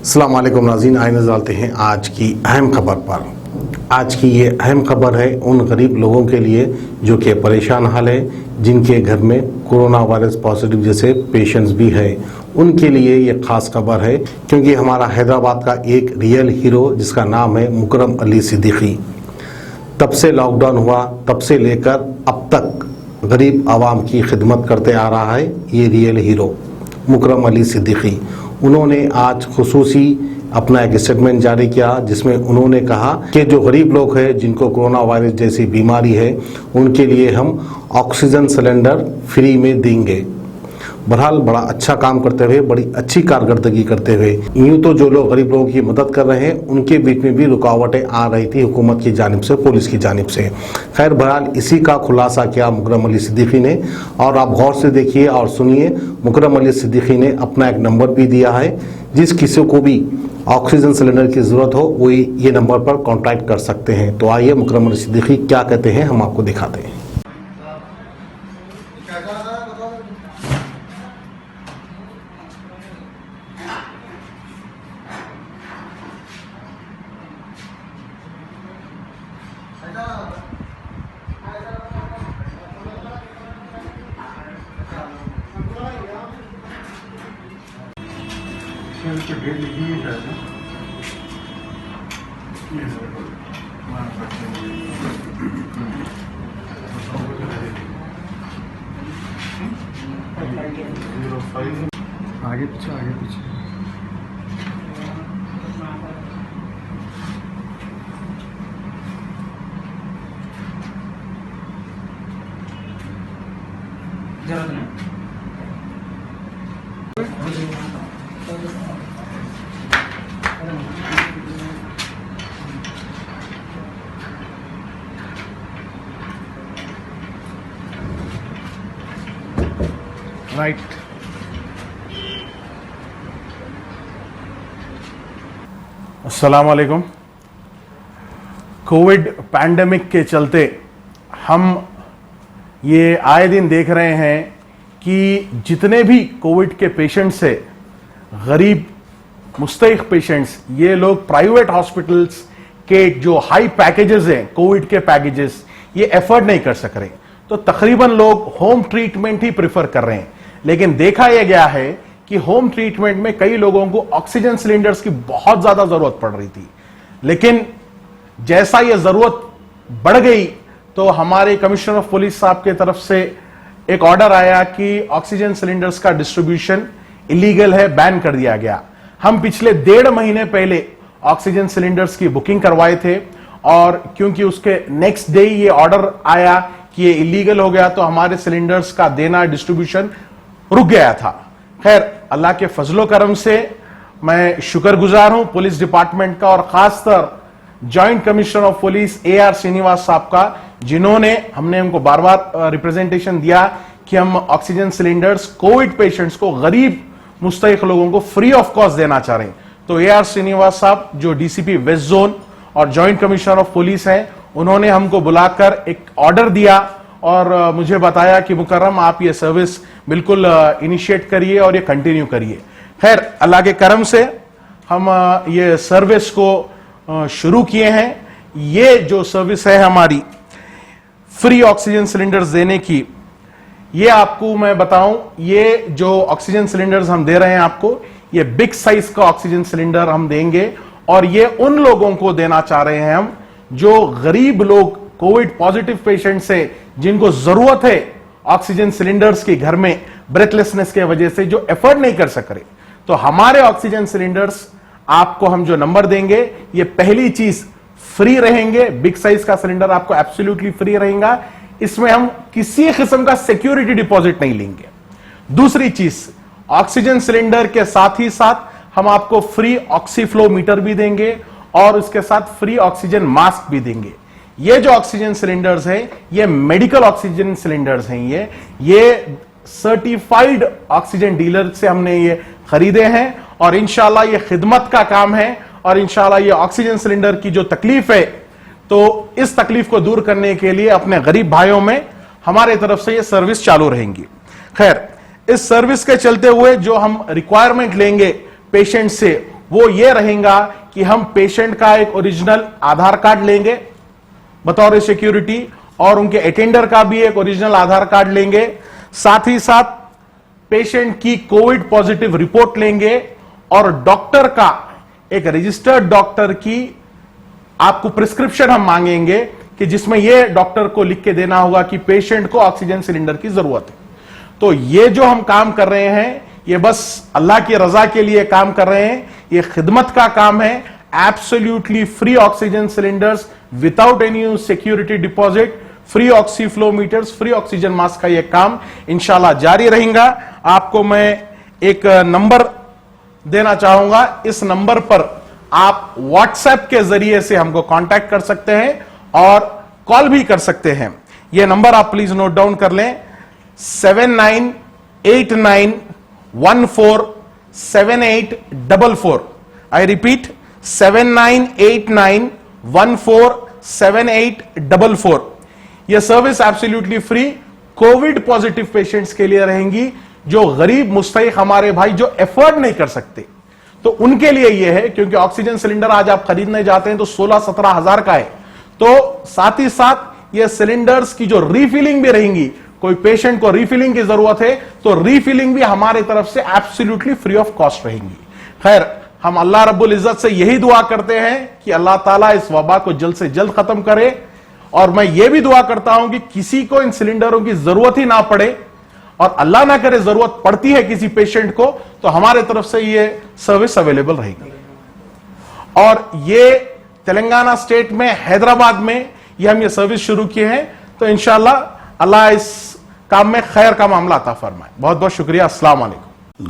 अस्सलाम वालेकुम नाज़रीन, आए नज़र डालते हैं आज की अहम खबर पर। आज की ये अहम खबर है उन गरीब लोगों के लिए जो कि परेशान हाल है, जिनके घर में कोरोना वायरस पॉजिटिव जैसे पेशेंट्स भी है। उनके लिए ये ख़ास खबर है क्योंकि हमारा हैदराबाद का एक रियल हीरो जिसका नाम है मुकरम अली सिद्दीकी, तब से लॉकडाउन हुआ तब से लेकर अब तक गरीब आवाम की खिदमत करते आ रहा है ये रियल हीरो मुकरम अली सिद्दीकी। उन्होंने आज खुसूसी अपना एक स्टेटमेंट जारी किया जिसमें उन्होंने कहा कि जो गरीब लोग हैं जिनको कोरोना वायरस जैसी बीमारी है उनके लिए हम ऑक्सीजन सिलेंडर फ्री में देंगे। बहरहाल बड़ा अच्छा काम करते हुए, बड़ी अच्छी कारकर्दगी करते हुए यूँ तो जो लोग गरीब लोगों की मदद कर रहे हैं उनके बीच में भी रुकावटें आ रही थी हुकूमत की जानिब से, पुलिस की जानिब से। खैर बहरहाल इसी का खुलासा किया मुकरम अली सिद्दीकी ने, और आप गौर से देखिए और सुनिए। मुकरम अली सिद्दीकी ने अपना एक नंबर भी दिया है, जिस किसी को भी ऑक्सीजन सिलेंडर की ज़रूरत हो वो ये नंबर पर कॉन्टैक्ट कर सकते हैं। तो आइए मुकरम अली सिद्दीकी क्या कहते हैं हम आपको दिखाते हैं। डेट लिखी हुई है ना, आगे पीछे आगे पीछे जरूरत नहीं। राइट। अस्सलाम वालेकुम। कोविड पैंडेमिक के चलते हम ये आए दिन देख रहे हैं कि जितने भी कोविड के पेशेंट्स है, गरीब मुस्तहिक पेशेंट्स, ये लोग प्राइवेट हॉस्पिटल्स के जो हाई पैकेजेस हैं, कोविड के पैकेजेस, ये एफर्ड नहीं कर सक रहे, तो तकरीबन लोग होम ट्रीटमेंट ही प्रेफर कर रहे हैं। लेकिन देखा यह गया है कि होम ट्रीटमेंट में कई लोगों को ऑक्सीजन सिलेंडर्स की बहुत ज्यादा जरूरत पड़ रही थी, लेकिन जैसा यह जरूरत बढ़ गई तो हमारे कमिश्नर ऑफ पुलिस साहब की तरफ से एक ऑर्डर आया कि ऑक्सीजन सिलेंडर्स का डिस्ट्रीब्यूशन इलीगल है, बैन कर दिया गया। हम पिछले 1.5 महीने पहले ऑक्सीजन सिलेंडर्स की बुकिंग करवाए थे, और क्योंकि उसके नेक्स्ट डे ये ऑर्डर आया कि ये इलीगल हो गया तो हमारे सिलेंडर्स का देना, डिस्ट्रीब्यूशन रुक गया था। खैर अल्लाह के फजलो करम से मैं शुक्रगुजार हूं पुलिस डिपार्टमेंट का, और खासतर joint commissioner of police AR Srinivas साहब का, जिन्होंने हमने उनको बार बार रिप्रेजेंटेशन दिया कि हम ऑक्सीजन सिलेंडर्स कोविड पेशेंट्स को, गरीब मुस्तहिक लोगों को फ्री ऑफ कॉस्ट देना चाह रहे हैं। तो AR श्रीनिवास साहब जो DCP वेस्ट जोन और जॉइंट कमिश्नर ऑफ पुलिस हैं, उन्होंने हमको बुलाकर एक ऑर्डर दिया और मुझे बताया कि मुकर्रम आप ये सर्विस बिल्कुल इनिशिएट करिए और ये कंटिन्यू करिए। खैर अल्लाह के करम से हम ये सर्विस को शुरू किए हैं। ये जो सर्विस है हमारी फ्री ऑक्सीजन सिलेंडर्स देने की, ये आपको मैं बताऊं, ये जो ऑक्सीजन सिलेंडर्स हम दे रहे हैं आपको, ये बिग साइज का ऑक्सीजन सिलेंडर हम देंगे, और ये उन लोगों को देना चाह रहे हैं हम जो गरीब लोग, कोविड पॉजिटिव पेशेंट्स है, जिनको जरूरत है ऑक्सीजन सिलेंडर्स की, घर में ब्रेथलेसनेस के वजह से जो एफर्ड नहीं कर सक रहे। तो हमारे ऑक्सीजन सिलेंडर्स आपको हम जो नंबर देंगे, ये पहली चीज फ्री रहेंगे। बिग साइज का सिलेंडर आपको एब्सोल्युटली फ्री रहेगा, इसमें हम किसी किस्म का सिक्योरिटी डिपॉजिट नहीं लेंगे। दूसरी चीज, ऑक्सीजन सिलेंडर के साथ ही साथ हम आपको फ्री ऑक्सीफ्लो मीटर भी देंगे, और उसके साथ फ्री ऑक्सीजन मास्क भी देंगे। ये जो ऑक्सीजन सिलेंडर्स हैं, ये मेडिकल ऑक्सीजन सिलेंडर्स हैं, ये सर्टिफाइड ऑक्सीजन डीलर से हमने ये खरीदे हैं, और इंशाल्लाह ये खिदमत का काम है, और इंशाल्लाह ये ऑक्सीजन सिलेंडर की जो तकलीफ है, तो इस तकलीफ को दूर करने के लिए अपने गरीब भाइयों में हमारे तरफ से ये सर्विस चालू रहेंगी। खैर इस सर्विस के चलते हुए जो हम रिक्वायरमेंट लेंगे पेशेंट से, वो ये रहेगा कि हम पेशेंट का एक ओरिजिनल आधार कार्ड लेंगे बतौर सिक्योरिटी, और उनके अटेंडर का भी एक ओरिजिनल आधार कार्ड लेंगे, साथ ही साथ पेशेंट की कोविड पॉजिटिव रिपोर्ट लेंगे, और डॉक्टर का एक रजिस्टर्ड डॉक्टर की आपको प्रिस्क्रिप्शन हम मांगेंगे कि जिसमें यह डॉक्टर को लिख के देना होगा कि पेशेंट को ऑक्सीजन सिलेंडर की जरूरत है। तो ये जो हम काम कर रहे हैं ये बस अल्लाह की रजा के लिए काम कर रहे हैं, ये खिदमत का काम है। Absolutely free oxygen cylinders without any security deposit, free oxyflowmeters, free oxygen mask का ये काम इंशाल्लाह जारी रहेगा। आपको मैं एक नंबर देना चाहूंगा, इस नंबर पर आप व्हाट्सएप के जरिए से हमको कांटेक्ट कर सकते हैं और कॉल भी कर सकते हैं। यह नंबर आप प्लीज नोट डाउन कर लें, 7989147844। I repeat 7989147844। यह service absolutely free Covid positive patients के लिए रहेंगी, जो गरीब मुस्तहिक हमारे भाई जो एफोर्ड नहीं कर सकते, तो उनके लिए यह है। क्योंकि ऑक्सीजन सिलेंडर आज आप खरीदने जाते हैं तो 16-17 हजार का है, तो साथ ही साथ ये सिलेंडर्स की जो रीफिलिंग भी रहेंगी, कोई पेशेंट को रीफिलिंग की जरूरत है तो रीफिलिंग भी हमारी तरफ से एब्सोल्युटली फ्री ऑफ कॉस्ट रहेंगी। खैर, हम अल्लाह रब्बुल इज्जत से यही दुआ करते हैं कि अल्लाह ताला इस वबा को जल्द से जल्द खत्म करे, और मैं यह भी दुआ करता हूं कि किसी को इन सिलेंडरों की जरूरत ही ना पड़े, और अल्लाह ना करे जरूरत पड़ती है किसी पेशेंट को तो हमारे तरफ से ये सर्विस अवेलेबल रहेगी। और ये तेलंगाना स्टेट में हैदराबाद में ये हम ये सर्विस शुरू किए हैं, तो इंशाल्लाह अल्लाह इस काम में खैर का मामला अता फरमाए। बहुत बहुत शुक्रिया। अस्सलाम वालेकुम।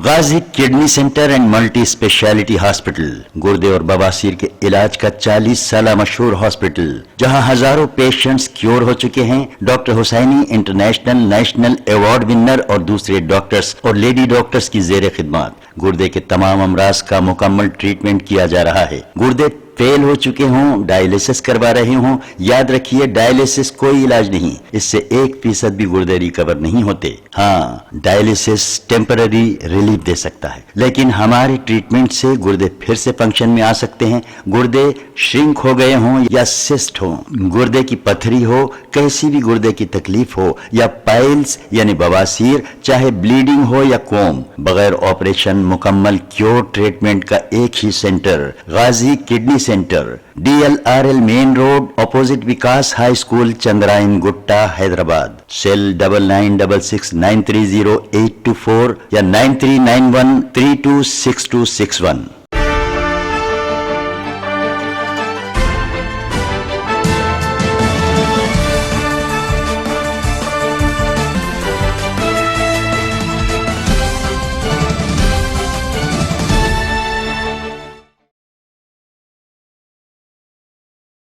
Ghazi kidney centre and multi speciality hospital, गुर्दे और बवासीर के इलाज का 40 साल मशहूर हॉस्पिटल, जहां हजारों पेशेंट्स क्योर हो चुके हैं। Doctor Hussaini international national award winner और दूसरे डॉक्टर्स और लेडी डॉक्टर्स की जेर खिदमत गुर्दे के तमाम अमराज का मुकम्मल ट्रीटमेंट किया जा रहा है। गुर्दे फेल हो चुके हों, डायलिसिस करवा रहे हों, याद रखिए डायलिसिस कोई इलाज नहीं, इससे 1% भी गुर्दे रिकवर नहीं होते। हाँ, डायलिसिस टेम्पररी रिलीफ दे सकता है, लेकिन हमारे ट्रीटमेंट से गुर्दे फिर से फंक्शन में आ सकते हैं। गुर्दे श्रिंक हो गए हों या सिस्ट हो, गुर्दे की पथरी हो, कैसी भी गुर्दे की तकलीफ हो, या पाइल्स यानी बवासीर, चाहे ब्लीडिंग हो या कोम, बगैर ऑपरेशन मुकम्मल क्योर ट्रीटमेंट का एक ही centre, Ghazi kidney centre, DLRL main road, opposite Vikas high school, Chandrayan Gutta, Hyderabad. Cell 9966930824 या 9391326261।